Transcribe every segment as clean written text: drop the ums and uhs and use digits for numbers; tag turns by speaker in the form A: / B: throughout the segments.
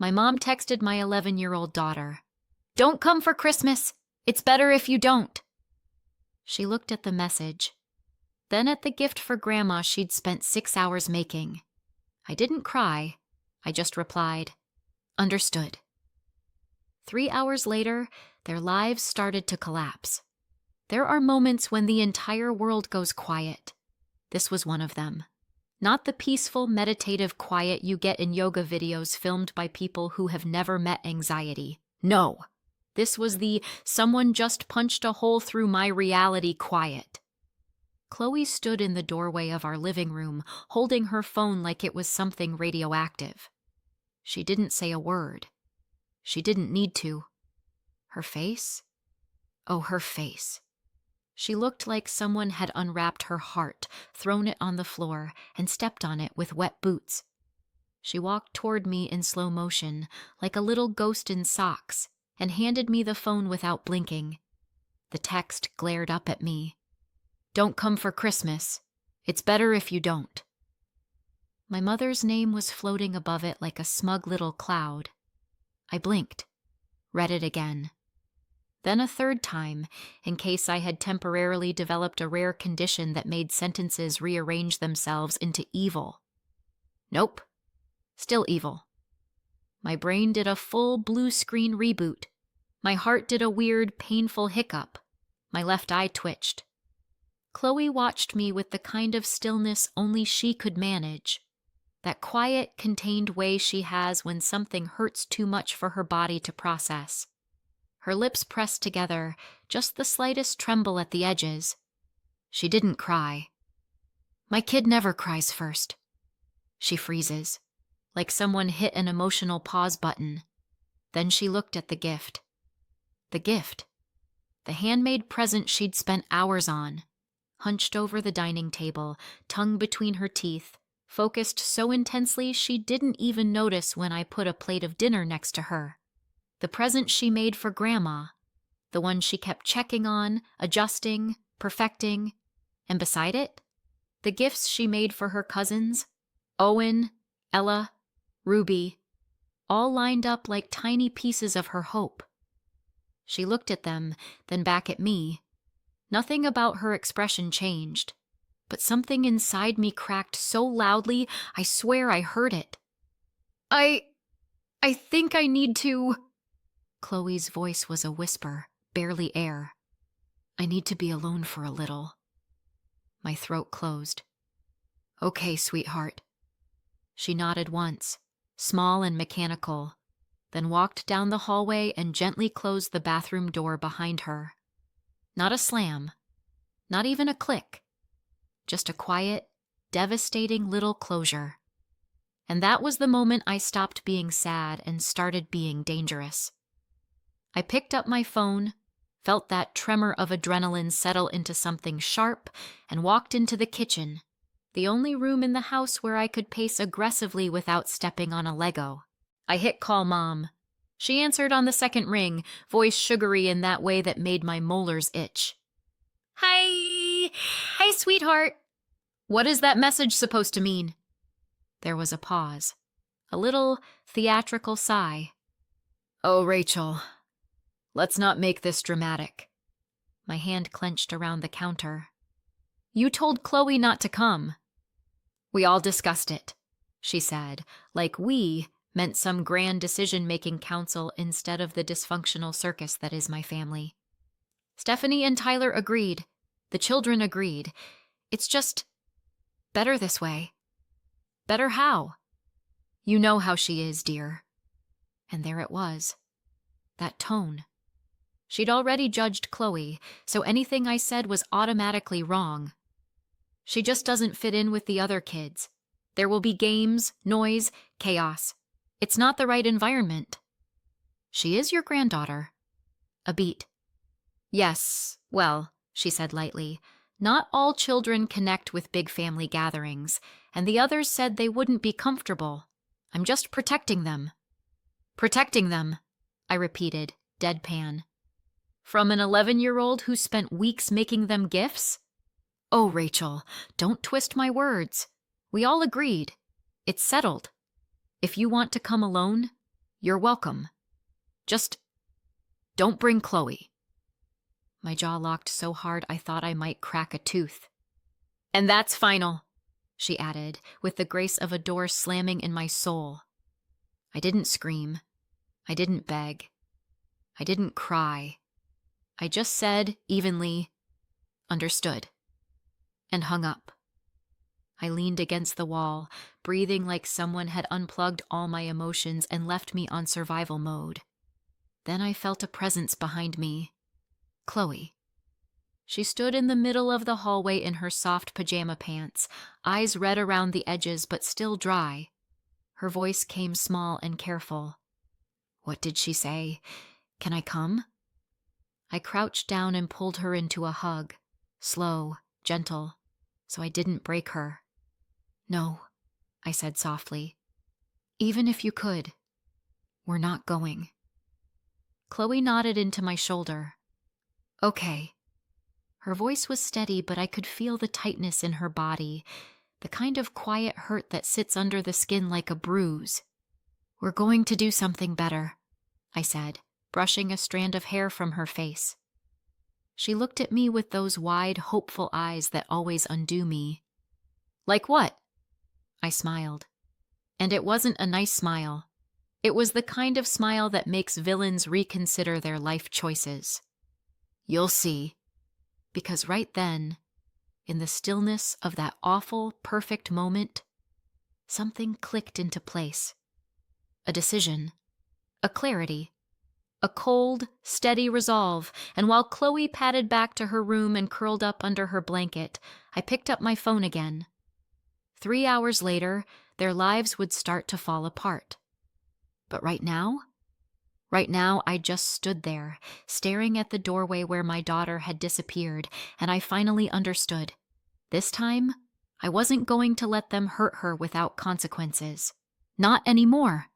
A: My mom texted my 11-year-old daughter, "Don't come for Christmas. It's better if you don't." She looked at the message, then at the gift for Grandma she'd spent 6 hours making. I didn't cry. I just replied, "Understood." 3 hours later, their lives started to collapse. There are moments when the entire world goes quiet. This was one of them. Not the peaceful, meditative quiet you get in yoga videos filmed by people who have never met anxiety. No, this was the "someone just punched a hole through my reality" quiet. Chloe stood in the doorway of our living room, holding her phone like it was something radioactive. She didn't say a word. She didn't need to. Her face? Oh, her face. She looked like someone had unwrapped her heart, thrown it on the floor, and stepped on it with wet boots. She walked toward me in slow motion, like a little ghost in socks, and handed me the phone without blinking. The text glared up at me. "Don't come for Christmas. It's better if you don't." My mother's name was floating above it like a smug little cloud. I blinked, read it again. Then a third time, in case I had temporarily developed a rare condition that made sentences rearrange themselves into evil. Nope. Still evil. My brain did a full blue screen reboot. My heart did a weird, painful hiccup. My left eye twitched. Chloe watched me with the kind of stillness only she could manage. That quiet, contained way she has when something hurts too much for her body to process. Her lips pressed together, just the slightest tremble at the edges. She didn't cry. My kid never cries first. She freezes, like someone hit an emotional pause button. Then she looked at the gift. The gift. The handmade present she'd spent hours on. Hunched over the dining table, tongue between her teeth, focused so intensely she didn't even notice when I put a plate of dinner next to her. The present she made for Grandma, the one she kept checking on, adjusting, perfecting, and beside it, the gifts she made for her cousins, Owen, Ella, Ruby, all lined up like tiny pieces of her hope. She looked at them, then back at me. Nothing about her expression changed, but something inside me cracked so loudly I swear I heard it. I think I need to... Chloe's voice was a whisper, barely air. "I need to be alone for a little." My throat closed. "Okay, sweetheart." She nodded once, small and mechanical, then walked down the hallway and gently closed the bathroom door behind her. Not a slam, not even a click, just a quiet, devastating little closure. And that was the moment I stopped being sad and started being dangerous. I picked up my phone, felt that tremor of adrenaline settle into something sharp, and walked into the kitchen, the only room in the house where I could pace aggressively without stepping on a Lego. I hit call Mom. She answered on the second ring, voice sugary in that way that made my molars itch. "Hi! Hi, sweetheart! What is that message supposed to mean?" There was a pause, a little theatrical sigh. "Oh, Rachel. Let's not make this dramatic." My hand clenched around the counter. "You told Chloe not to come." "We all discussed it," she said, like "we" meant some grand decision-making council instead of the dysfunctional circus that is my family. "Stephanie and Tyler agreed. The children agreed. It's just better this way." "Better how?" "You know how she is, dear." And there it was. That tone. She'd already judged Chloe, so anything I said was automatically wrong. "She just doesn't fit in with the other kids. There will be games, noise, chaos. It's not the right environment." "She is your granddaughter." A beat. "Yes, well," she said lightly, "not all children connect with big family gatherings, and the others said they wouldn't be comfortable. I'm just protecting them." "Protecting them," I repeated, deadpan. "From an 11-year-old who spent weeks making them gifts?" "Oh, Rachel, don't twist my words. We all agreed. It's settled. If you want to come alone, You're welcome. Just don't bring Chloe." My jaw locked so hard I thought I might crack a tooth. "And that's final," she added, with the grace of a door slamming in my soul. I didn't scream. I didn't beg. I didn't cry. I just said, evenly, "Understood," and hung up. I leaned against the wall, breathing like someone had unplugged all my emotions and left me on survival mode. Then I felt a presence behind me. Chloe. She stood in the middle of the hallway in her soft pajama pants, eyes red around the edges but still dry. Her voice came small and careful. What did she say? "Can I come?" I crouched down and pulled her into a hug, slow, gentle, so I didn't break her. "No," I said softly. "Even if you could, we're not going." Chloe nodded into my shoulder. "Okay." Her voice was steady, but I could feel the tightness in her body, the kind of quiet hurt that sits under the skin like a bruise. "We're going to do something better," I said, brushing a strand of hair from her face. She looked at me with those wide, hopeful eyes that always undo me. "Like what?" I smiled. And it wasn't a nice smile. It was the kind of smile that makes villains reconsider their life choices. "You'll see." Because right then, in the stillness of that awful, perfect moment, something clicked into place. A decision. A clarity. A cold, steady resolve, and while Chloe padded back to her room and curled up under her blanket, I picked up my phone again. 3 hours later, their lives would start to fall apart. But right now, I just stood there, staring at the doorway where my daughter had disappeared, and I finally understood. This time, I wasn't going to let them hurt her without consequences. Not anymore.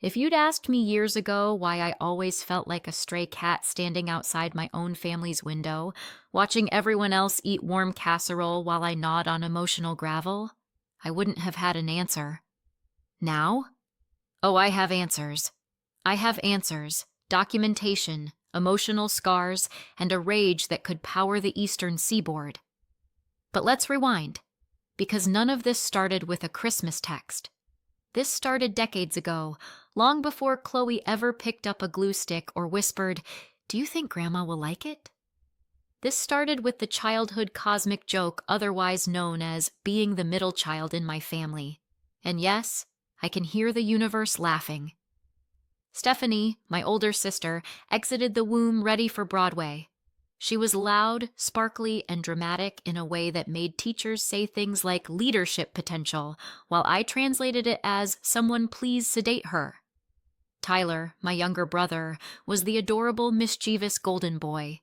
A: If you'd asked me years ago why I always felt like a stray cat standing outside my own family's window, watching everyone else eat warm casserole while I gnawed on emotional gravel, I wouldn't have had an answer. Now? Oh, I have answers. I have answers, documentation, emotional scars, and a rage that could power the eastern seaboard. But let's rewind, because none of this started with a Christmas text. This started decades ago, long before Chloe ever picked up a glue stick or whispered, "Do you think Grandma will like it?" This started with the childhood cosmic joke otherwise known as being the middle child in my family. And yes, I can hear the universe laughing. Stephanie, my older sister, exited the womb ready for Broadway. She was loud, sparkly, and dramatic in a way that made teachers say things like leadership potential, while I translated it as "someone please sedate her." Tyler, my younger brother, was the adorable, mischievous golden boy,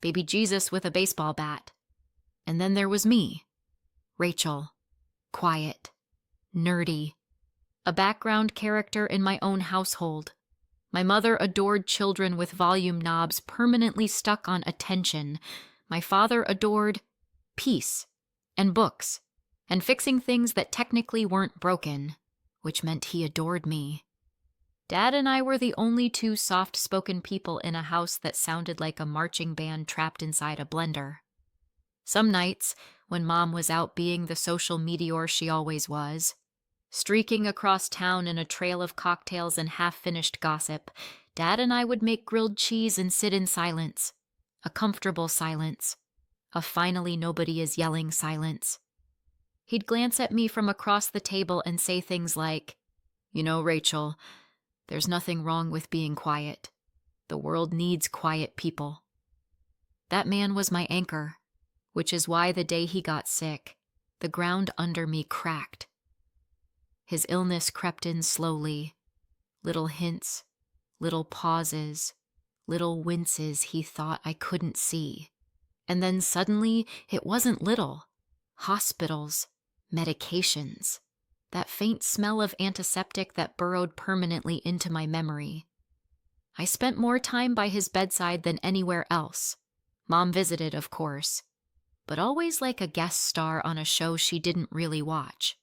A: baby Jesus with a baseball bat. And then there was me, Rachel, quiet, nerdy, a background character in my own household. My mother adored children with volume knobs permanently stuck on attention. My father adored peace and books and fixing things that technically weren't broken, which meant he adored me. Dad and I were the only two soft-spoken people in a house that sounded like a marching band trapped inside a blender. Some nights, when Mom was out being the social meteor she always was, streaking across town in a trail of cocktails and half-finished gossip, Dad and I would make grilled cheese and sit in silence. A comfortable silence. A finally nobody is yelling silence. He'd glance at me from across the table and say things like, "You know, Rachel, there's nothing wrong with being quiet. The world needs quiet people." That man was my anchor, which is why the day he got sick, the ground under me cracked. His illness crept in slowly, little hints, little pauses, little winces he thought I couldn't see. And then suddenly, it wasn't little. Hospitals, medications, that faint smell of antiseptic that burrowed permanently into my memory. I spent more time by his bedside than anywhere else. Mom visited, of course, but always like a guest star on a show she didn't really watch.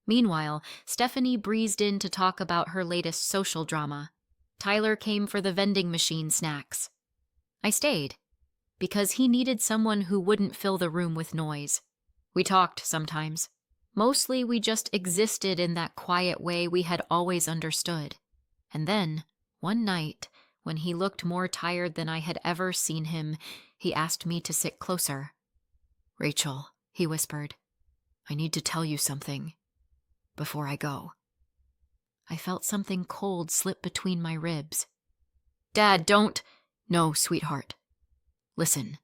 A: Meanwhile, Stephanie breezed in to talk about her latest social drama. Tyler came for the vending machine snacks. I stayed, because he needed someone who wouldn't fill the room with noise. We talked sometimes. Mostly we just existed in that quiet way we had always understood. And then, one night, when he looked more tired than I had ever seen him, he asked me to sit closer. "Rachel," he whispered, "I need to tell you something before I go." I felt something cold slip between my ribs. "Dad, don't—" "No, sweetheart. Listen."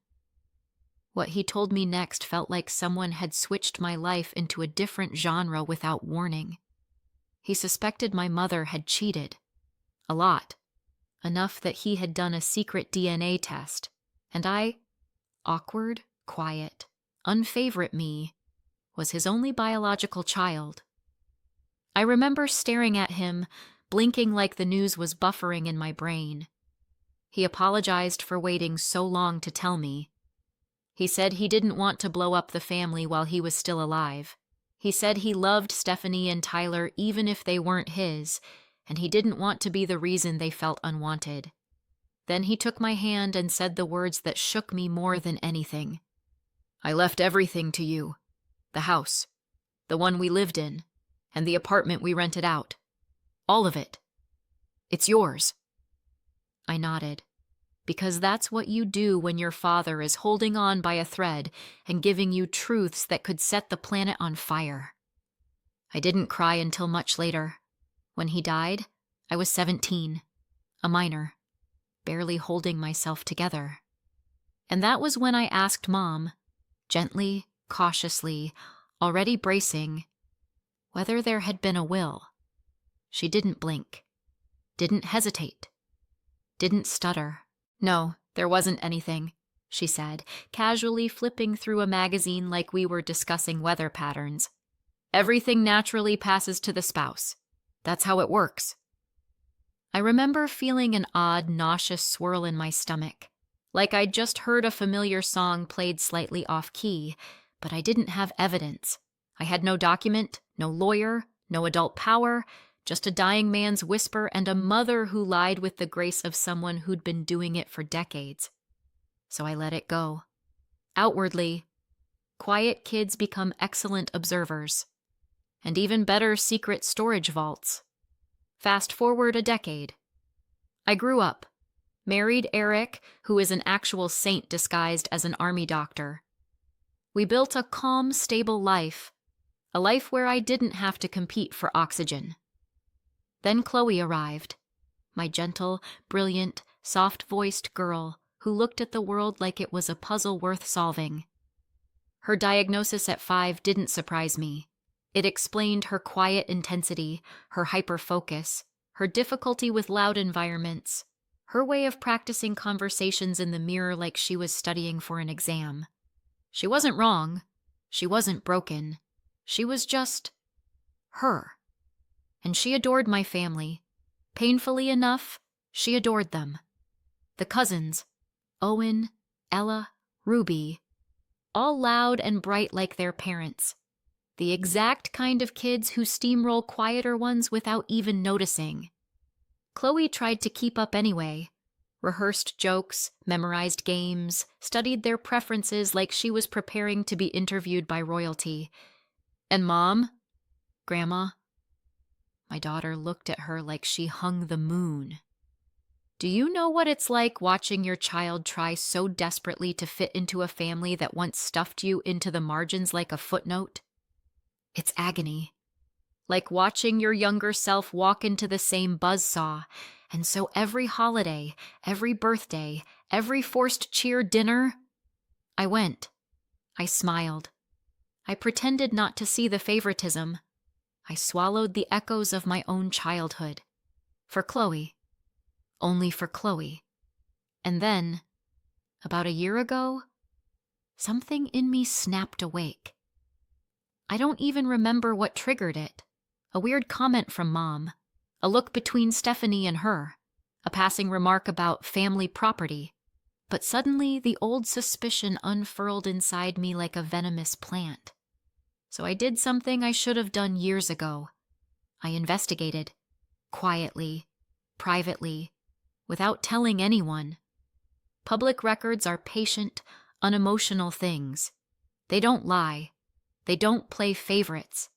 A: What he told me next felt like someone had switched my life into a different genre without warning. He suspected my mother had cheated. A lot. Enough that he had done a secret DNA test. And I, awkward, quiet, unfavorite me, was his only biological child. I remember staring at him, blinking like the news was buffering in my brain. He apologized for waiting so long to tell me. He said he didn't want to blow up the family while he was still alive. He said he loved Stephanie and Tyler even if they weren't his, and he didn't want to be the reason they felt unwanted. Then he took my hand and said the words that shook me more than anything. "I left everything to you. The house, the one we lived in, and the apartment we rented out. All of it. It's yours." I nodded, because that's what you do when your father is holding on by a thread and giving you truths that could set the planet on fire. I didn't cry until much later. When he died, I was 17, a minor, barely holding myself together. And that was when I asked Mom, gently, cautiously, already bracing, whether there had been a will. She didn't blink, didn't hesitate, didn't stutter. "No, there wasn't anything," she said, casually flipping through a magazine like we were discussing weather patterns. "Everything naturally passes to the spouse. That's how it works." I remember feeling an odd, nauseous swirl in my stomach, like I'd just heard a familiar song played slightly off-key, but I didn't have evidence. I had no document, no lawyer, no adult power, just a dying man's whisper and a mother who lied with the grace of someone who'd been doing it for decades. So I let it go. Outwardly, quiet kids become excellent observers, and even better secret storage vaults. Fast forward a decade. I grew up, married Eric, who is an actual saint disguised as an army doctor. We built a calm, stable life, a life where I didn't have to compete for oxygen. Then Chloe arrived, my gentle, brilliant, soft-voiced girl who looked at the world like it was a puzzle worth solving. Her diagnosis at 5 didn't surprise me. It explained her quiet intensity, her hyper-focus, her difficulty with loud environments, her way of practicing conversations in the mirror like she was studying for an exam. She wasn't wrong. She wasn't broken. She was just her. And she adored my family. Painfully enough, she adored them. The cousins, Owen, Ella, Ruby, all loud and bright like their parents. The exact kind of kids who steamroll quieter ones without even noticing. Chloe tried to keep up anyway. Rehearsed jokes, memorized games, studied their preferences like she was preparing to be interviewed by royalty. And Mom? Grandma? My daughter looked at her like she hung the moon. Do you know what it's like watching your child try so desperately to fit into a family that once stuffed you into the margins like a footnote? It's agony. Like watching your younger self walk into the same buzzsaw, and so every holiday, every birthday, every forced cheer dinner, I went. I smiled. I pretended not to see the favoritism. I swallowed the echoes of my own childhood. For Chloe. Only for Chloe. And then, about a year ago, something in me snapped awake. I don't even remember what triggered it. A weird comment from Mom. A look between Stephanie and her. A passing remark about family property. But suddenly the old suspicion unfurled inside me like a venomous plant. So I did something I should have done years ago. I investigated. Quietly, privately, without telling anyone. Public records are patient, unemotional things. They don't lie. They don't play favorites.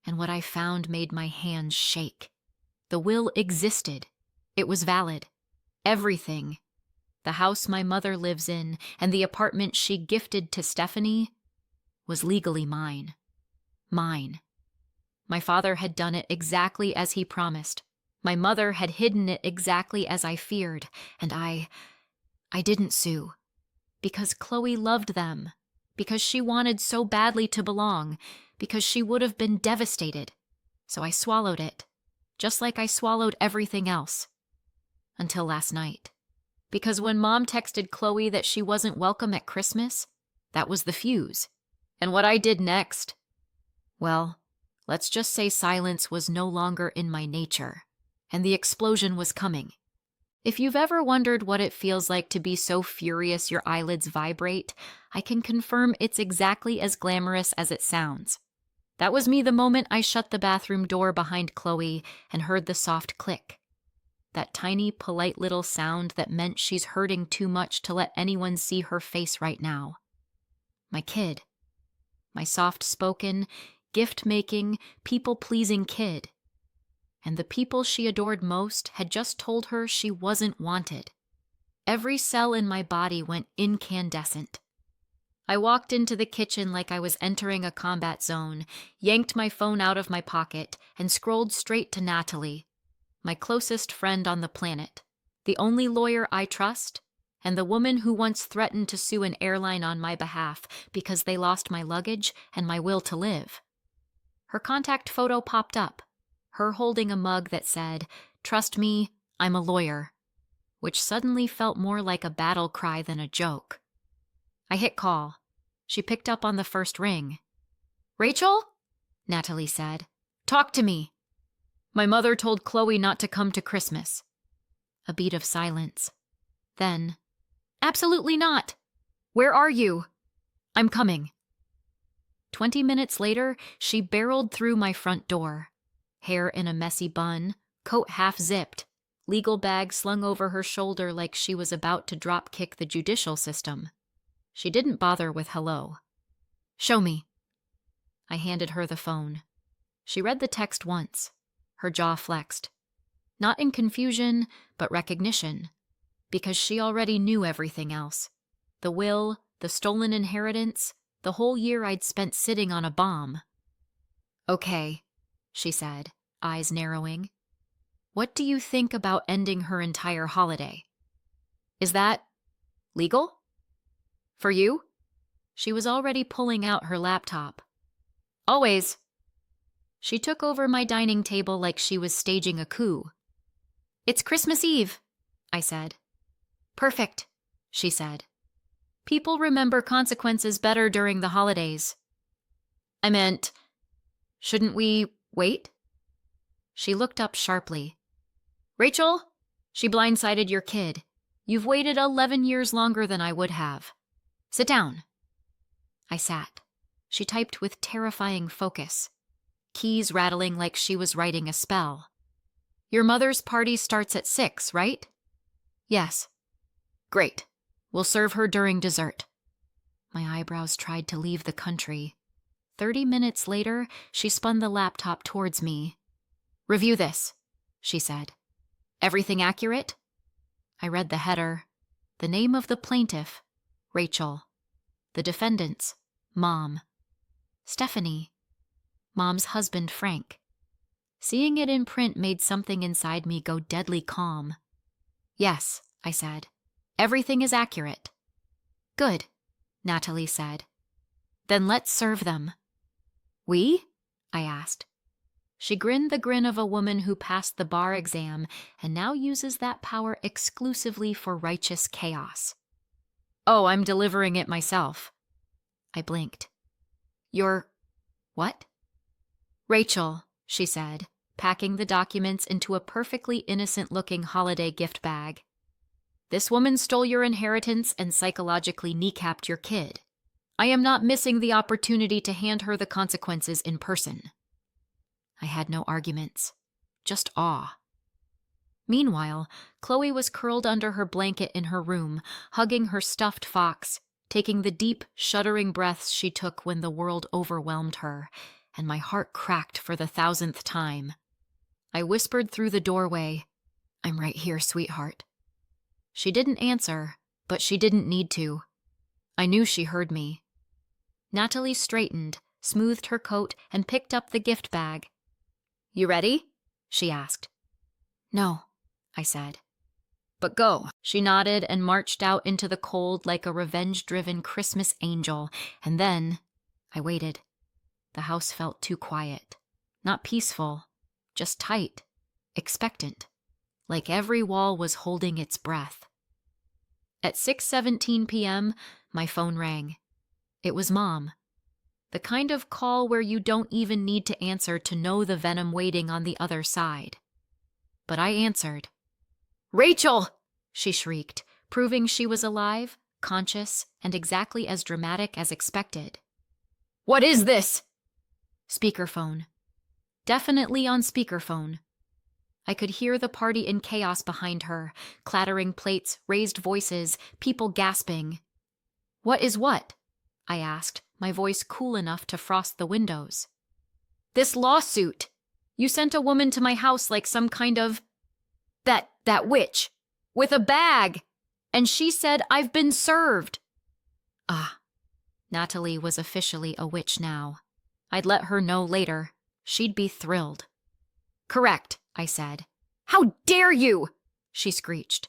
A: And what I found made my hands shake. The will existed. It was valid. Everything. The house my mother lives in and the apartment she gifted to Stephanie was legally mine. Mine. My father had done it exactly as he promised. My mother had hidden it exactly as I feared, and I didn't sue. Because Chloe loved them. Because she wanted so badly to belong. Because she would have been devastated. So I swallowed it, just like I swallowed everything else. Until last night. Because when Mom texted Chloe that she wasn't welcome at Christmas, that was the fuse. And what I did next, well, let's just say silence was no longer in my nature, and the explosion was coming. If you've ever wondered what it feels like to be so furious your eyelids vibrate, I can confirm it's exactly as glamorous as it sounds. That was me the moment I shut the bathroom door behind Chloe and heard the soft click. That tiny, polite little sound that meant she's hurting too much to let anyone see her face right now. My kid. My soft-spoken, gift-making, people-pleasing kid. And the people she adored most had just told her she wasn't wanted. Every cell in my body went incandescent. I walked into the kitchen like I was entering a combat zone, yanked my phone out of my pocket, and scrolled straight to Natalie, my closest friend on the planet, the only lawyer I trust, and the woman who once threatened to sue an airline on my behalf because they lost my luggage and my will to live. Her contact photo popped up, her holding a mug that said, "Trust me, I'm a lawyer," which suddenly felt more like a battle cry than a joke. I hit call. She picked up on the first ring. "Rachel?" Natalie said. "Talk to me. My mother told Chloe not to come to Christmas." A beat of silence. Then, "Absolutely not. Where are you?" "I'm coming." 20 minutes later, she barreled through my front door. Hair in a messy bun, coat half-zipped, legal bag slung over her shoulder like she was about to drop-kick the judicial system. She didn't bother with hello. "Show me." I handed her the phone. She read the text once. Her jaw flexed. Not in confusion, but recognition. Because she already knew everything else. The will, the stolen inheritance, the whole year I'd spent sitting on a bomb. "Okay," she said, eyes narrowing. "What do you think about ending her entire holiday? Is that legal? For you?" She was already pulling out her laptop. "Always." She took over my dining table like she was staging a coup. "It's Christmas Eve," I said. "Perfect," she said. "People remember consequences better during the holidays." I meant, shouldn't we wait? She looked up sharply. "Rachel, she blindsided your kid. You've waited 11 years longer than I would have. Sit down." I sat. She typed with terrifying focus. Keys rattling like she was writing a spell. "Your mother's party starts at 6, right?" "Yes." "Great. We'll serve her during dessert." My eyebrows tried to leave the country. 30 minutes later, she spun the laptop towards me. "Review this," she said. "Everything accurate?" I read the header. The name of the plaintiff, Rachel. The defendants, Mom. Stephanie. Mom's husband, Frank. Seeing it in print made something inside me go deadly calm. "Yes," I said. "Everything is accurate." "Good," Natalie said. "Then let's serve them." "We?" I asked. She grinned the grin of a woman who passed the bar exam and now uses that power exclusively for righteous chaos. "Oh, I'm delivering it myself." I blinked. "You're... what?" "Rachel," she said, packing the documents into a perfectly innocent-looking holiday gift bag. "This woman stole your inheritance and psychologically kneecapped your kid. I am not missing the opportunity to hand her the consequences in person. I had no arguments, just awe. Meanwhile, Chloe was curled under her blanket in her room, hugging her stuffed fox, taking the deep, shuddering breaths she took when the world overwhelmed her, and my heart cracked for the 1,000th time. I whispered through the doorway, "I'm right here, sweetheart." She didn't answer, but she didn't need to. I knew she heard me. Natalie straightened, smoothed her coat, and picked up the gift bag. "You ready?" she asked. "No," I said. "But go." She nodded and marched out into the cold like a revenge-driven Christmas angel, and then I waited. The house felt too quiet. Not peaceful, just tight, expectant, like every wall was holding its breath. At 6:17 p.m., my phone rang. It was Mom. The kind of call where you don't even need to answer to know the venom waiting on the other side. But I answered. "Rachel!" she shrieked, proving she was alive, conscious, and exactly as dramatic as expected. "What is this?" Speakerphone. Definitely on speakerphone. I could hear the party in chaos behind her, clattering plates, raised voices, people gasping. "What is what?" I asked, my voice cool enough to frost the windows. "This lawsuit. You sent a woman to my house like some kind of... that witch. With a bag. And she said I've been served." Ah, Natalie was officially a witch now. I'd let her know later. She'd be thrilled. "Correct," I said. "How dare you!" she screeched.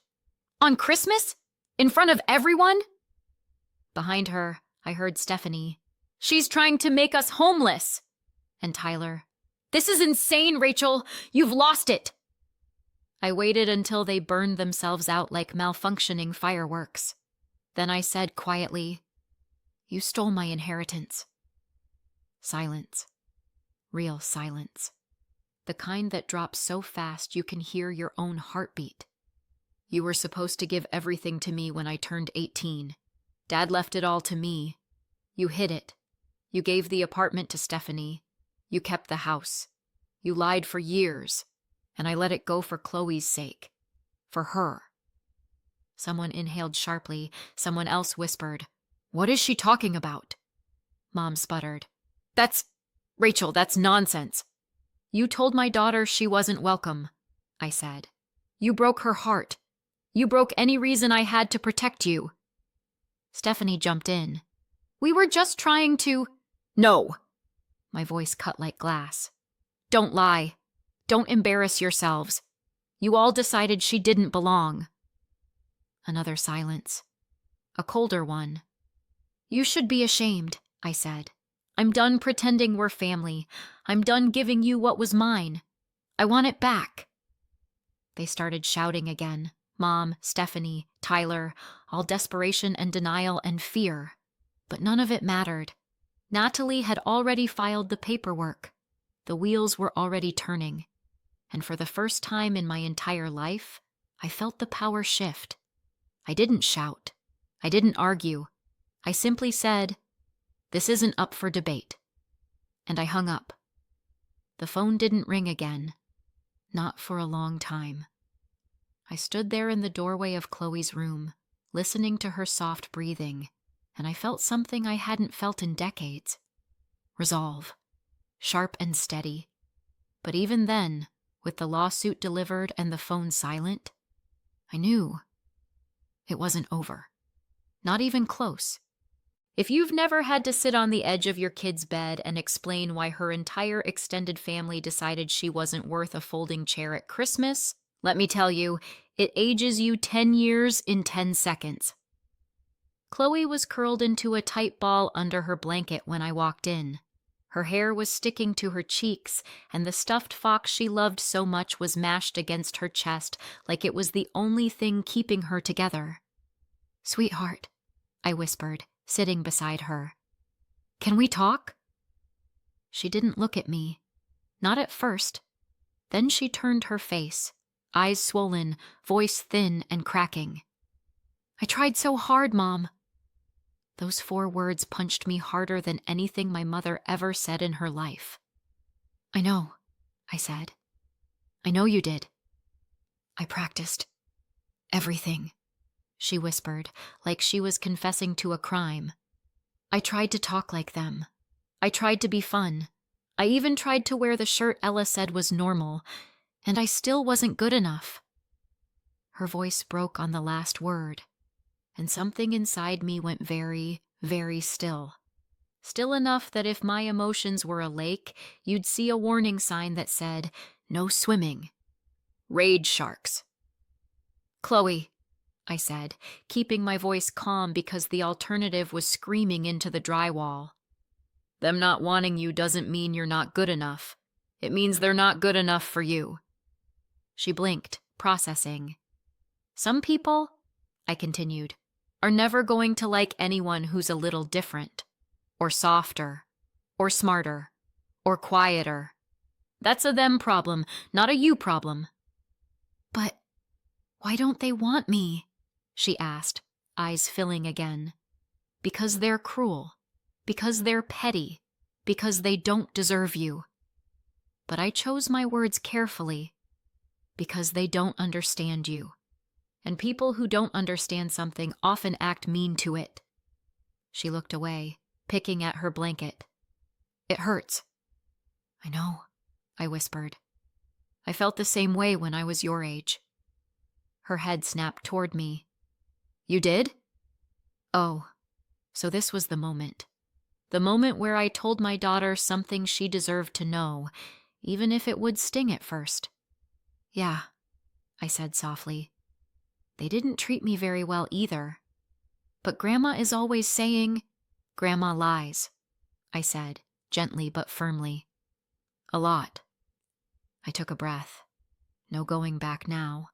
A: "On Christmas? In front of everyone?" Behind her, I heard Stephanie. "She's trying to make us homeless." And Tyler. "This is insane, Rachel. You've lost it." I waited until they burned themselves out like malfunctioning fireworks. Then I said quietly, "You stole my inheritance." Silence. Real silence. The kind that drops so fast you can hear your own heartbeat. "You were supposed to give everything to me when I turned 18. Dad left it all to me. You hid it. You gave the apartment to Stephanie. You kept the house. You lied for years. And I let it go for Chloe's sake. For her." Someone inhaled sharply. Someone else whispered, "What is she talking about?" Mom sputtered. Rachel, that's nonsense." "You told my daughter she wasn't welcome," I said. "You broke her heart. You broke any reason I had to protect you." Stephanie jumped in. "We were just trying to..." "No!" My voice cut like glass. "Don't lie. Don't embarrass yourselves. You all decided she didn't belong." Another silence. A colder one. "You should be ashamed," I said. "I'm done pretending we're family. I'm done giving you what was mine. I want it back." They started shouting again. Mom, Stephanie, Tyler, all desperation and denial and fear. But none of it mattered. Natalie had already filed the paperwork. The wheels were already turning. And for the first time in my entire life, I felt the power shift. I didn't shout. I didn't argue. I simply said, "This isn't up for debate." And I hung up. The phone didn't ring again. Not for a long time. I stood there in the doorway of Chloe's room, listening to her soft breathing, and I felt something I hadn't felt in decades. Resolve. Sharp and steady. But even then, with the lawsuit delivered and the phone silent, I knew it wasn't over. Not even close. If you've never had to sit on the edge of your kid's bed and explain why her entire extended family decided she wasn't worth a folding chair at Christmas, let me tell you, it ages you 10 years in 10 seconds. Chloe was curled into a tight ball under her blanket when I walked in. Her hair was sticking to her cheeks, and the stuffed fox she loved so much was mashed against her chest like it was the only thing keeping her together. "Sweetheart," I whispered, sitting beside her. "Can we talk?" She didn't look at me. Not at first. Then she turned her face, eyes swollen, voice thin and cracking. "I tried so hard, Mom." Those 4 words punched me harder than anything my mother ever said in her life. "I know," I said. "I know you did. I practiced everything," she whispered, like she was confessing to a crime. "I tried to talk like them. I tried to be fun. I even tried to wear the shirt Ella said was normal, and I still wasn't good enough." Her voice broke on the last word, and something inside me went very, very still. Still enough that if my emotions were a lake, you'd see a warning sign that said, "No swimming. Rage sharks." "Chloe," I said, keeping my voice calm because the alternative was screaming into the drywall. "Them not wanting you doesn't mean you're not good enough. It means they're not good enough for you." She blinked, processing. "Some people," I continued, "are never going to like anyone who's a little different, or softer, or smarter, or quieter. That's a them problem, not a you problem." "But why don't they want me?" she asked, eyes filling again. "Because they're cruel. Because they're petty. Because they don't deserve you." But I chose my words carefully. Because they don't understand you. And people who don't understand something often act mean to it. She looked away, picking at her blanket. "It hurts." "I know," I whispered. "I felt the same way when I was your age." Her head snapped toward me. "You did?" Oh, so this was the moment. The moment where I told my daughter something she deserved to know, even if it would sting at first. "Yeah," I said softly. "They didn't treat me very well either. But Grandma is always saying—" "Grandma lies," I said, gently but firmly. "A lot." I took a breath. No going back now.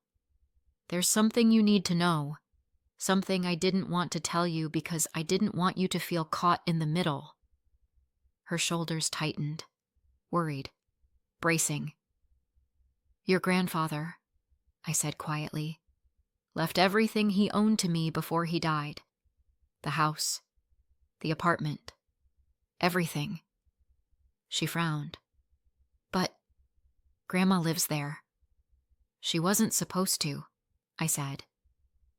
A: "There's something you need to know. Something I didn't want to tell you because I didn't want you to feel caught in the middle." Her shoulders tightened, worried, bracing. "Your grandfather," I said quietly, "left everything he owned to me before he died. The house, the apartment, everything." She frowned. "But Grandma lives there." "She wasn't supposed to," I said.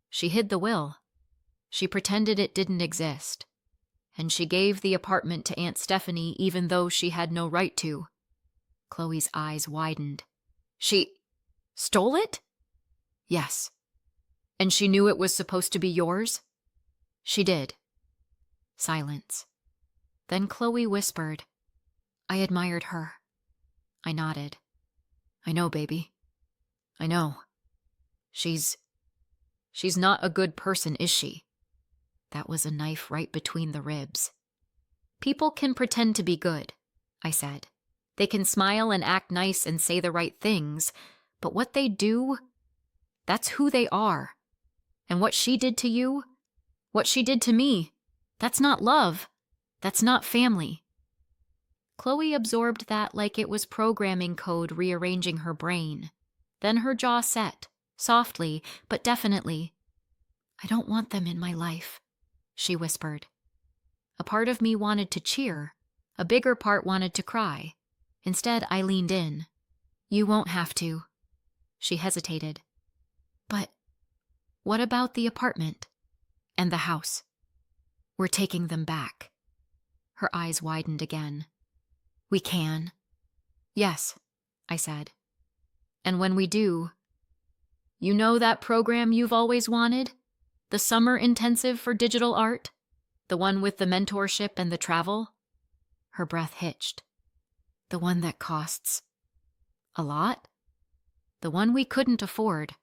A: "She hid the will. She pretended it didn't exist. And she gave the apartment to Aunt Stephanie even though she had no right to." Chloe's eyes widened. "She stole it?" "Yes." "And she knew it was supposed to be yours?" "She did." Silence. Then Chloe whispered, "I admired her." I nodded. "I know, baby. I know. She's not a good person, is she?" That was a knife right between the ribs. "People can pretend to be good," I said. "They can smile and act nice and say the right things, but what they do, that's who they are. And what she did to you, what she did to me, that's not love. That's not family." Chloe absorbed that like it was programming code rearranging her brain. Then her jaw set, softly but definitely. "I don't want them in my life," she whispered. A part of me wanted to cheer. A bigger part wanted to cry. Instead, I leaned in. "You won't have to." She hesitated. "But what about the apartment? And the house? We're taking them back." Her eyes widened again. "We can." "Yes," I said. "And when we do, you know that program you've always wanted? The summer intensive for digital art? The one with the mentorship and the travel?" Her breath hitched. "The one that costs a lot?" "The one we couldn't afford,"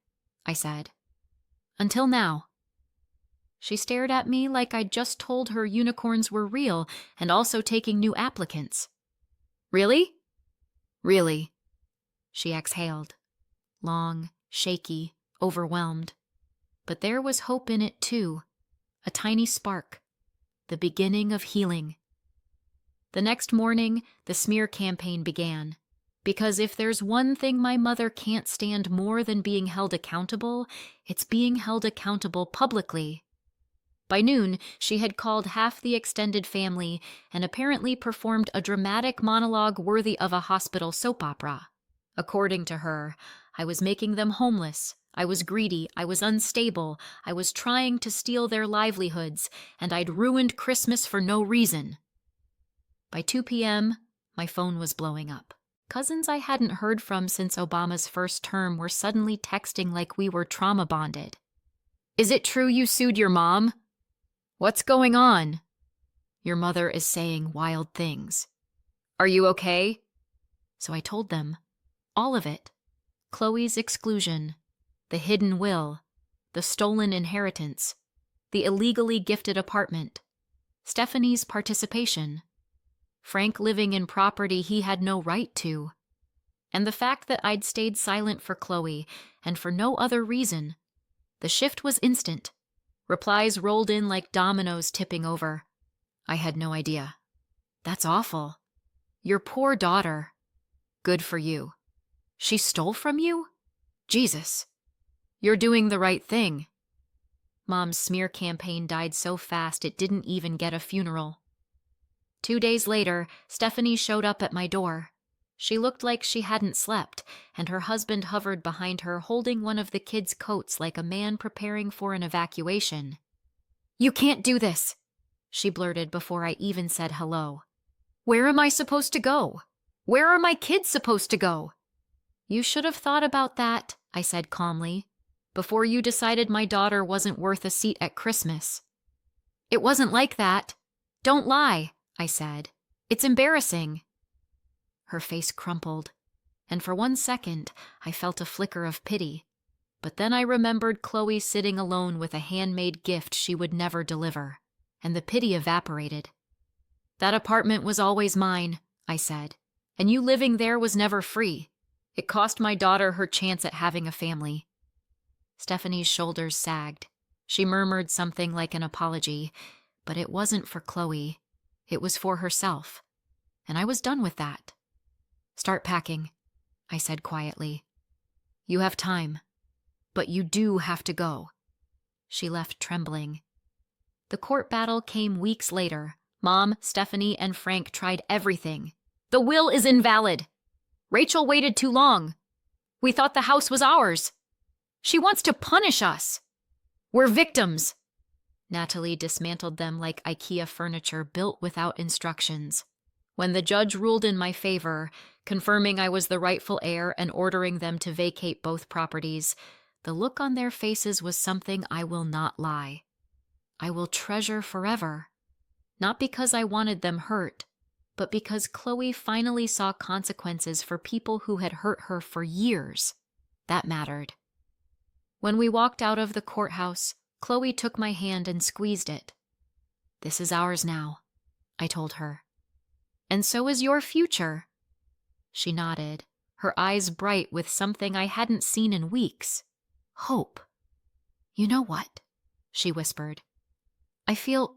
A: I said. "Until now." She stared at me like I'd just told her unicorns were real and also taking new applicants. "Really?" "Really." She exhaled. Long, shaky, overwhelmed. But there was hope in it too. A tiny spark. The beginning of healing. The next morning, the smear campaign began. Because if there's one thing my mother can't stand more than being held accountable, it's being held accountable publicly. By noon, she had called half the extended family and apparently performed a dramatic monologue worthy of a hospital soap opera. According to her, I was making them homeless, I was greedy, I was unstable, I was trying to steal their livelihoods, and I'd ruined Christmas for no reason. By 2 p.m., my phone was blowing up. Cousins I hadn't heard from since Obama's first term were suddenly texting like we were trauma bonded. "Is it true you sued your mom? What's going on? Your mother is saying wild things. Are you okay?" So I told them. All of it. Chloe's exclusion, the hidden will, the stolen inheritance, the illegally gifted apartment, Stephanie's participation, Frank living in property he had no right to, and the fact that I'd stayed silent for Chloe, and for no other reason. The shift was instant. Replies rolled in like dominoes tipping over. I had no idea. That's awful. Your poor daughter. Good for you. She stole from you? Jesus. You're doing the right thing. Mom's smear campaign died so fast it didn't even get a funeral. 2 days later, Stephanie showed up at my door. She looked like she hadn't slept, and her husband hovered behind her holding one of the kids' coats like a man preparing for an evacuation. "You can't do this," she blurted before I even said hello. "Where am I supposed to go? Where are my kids supposed to go?" "You should have thought about that," I said calmly, "before you decided my daughter wasn't worth a seat at Christmas." "It wasn't like that. Don't lie," I said. "It's embarrassing." Her face crumpled, and for 1 second I felt a flicker of pity. But then I remembered Chloe sitting alone with a handmade gift she would never deliver, and the pity evaporated. "That apartment was always mine," I said, "and you living there was never free. It cost my daughter her chance at having a family." Stephanie's shoulders sagged. She murmured something like an apology, but it wasn't for Chloe. It was for herself, and I was done with that. "Start packing," I said quietly. "You have time, but you do have to go." She left trembling. The court battle came weeks later. Mom, Stephanie, and Frank tried everything. "The will is invalid. Rachel waited too long. We thought the house was ours. She wants to punish us. We're victims." Natalie dismantled them like IKEA furniture built without instructions. When the judge ruled in my favor, confirming I was the rightful heir and ordering them to vacate both properties, the look on their faces was something I will not lie. I will treasure forever. Not because I wanted them hurt, but because Chloe finally saw consequences for people who had hurt her for years. That mattered. When we walked out of the courthouse, Chloe took my hand and squeezed it. "This is ours now," I told her. "And so is your future." She nodded, her eyes bright with something I hadn't seen in weeks. Hope. "You know what?" she whispered. "I feel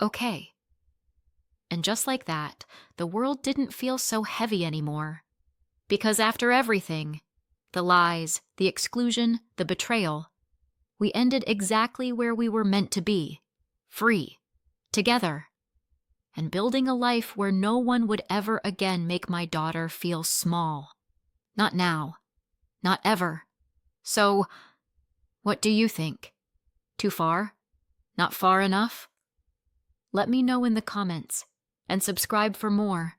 A: okay." And just like that, the world didn't feel so heavy anymore. Because after everything, the lies, the exclusion, the betrayal, we ended exactly where we were meant to be, free, together, and building a life where no one would ever again make my daughter feel small. Not now. Not ever. So, what do you think? Too far? Not far enough? Let me know in the comments, and subscribe for more.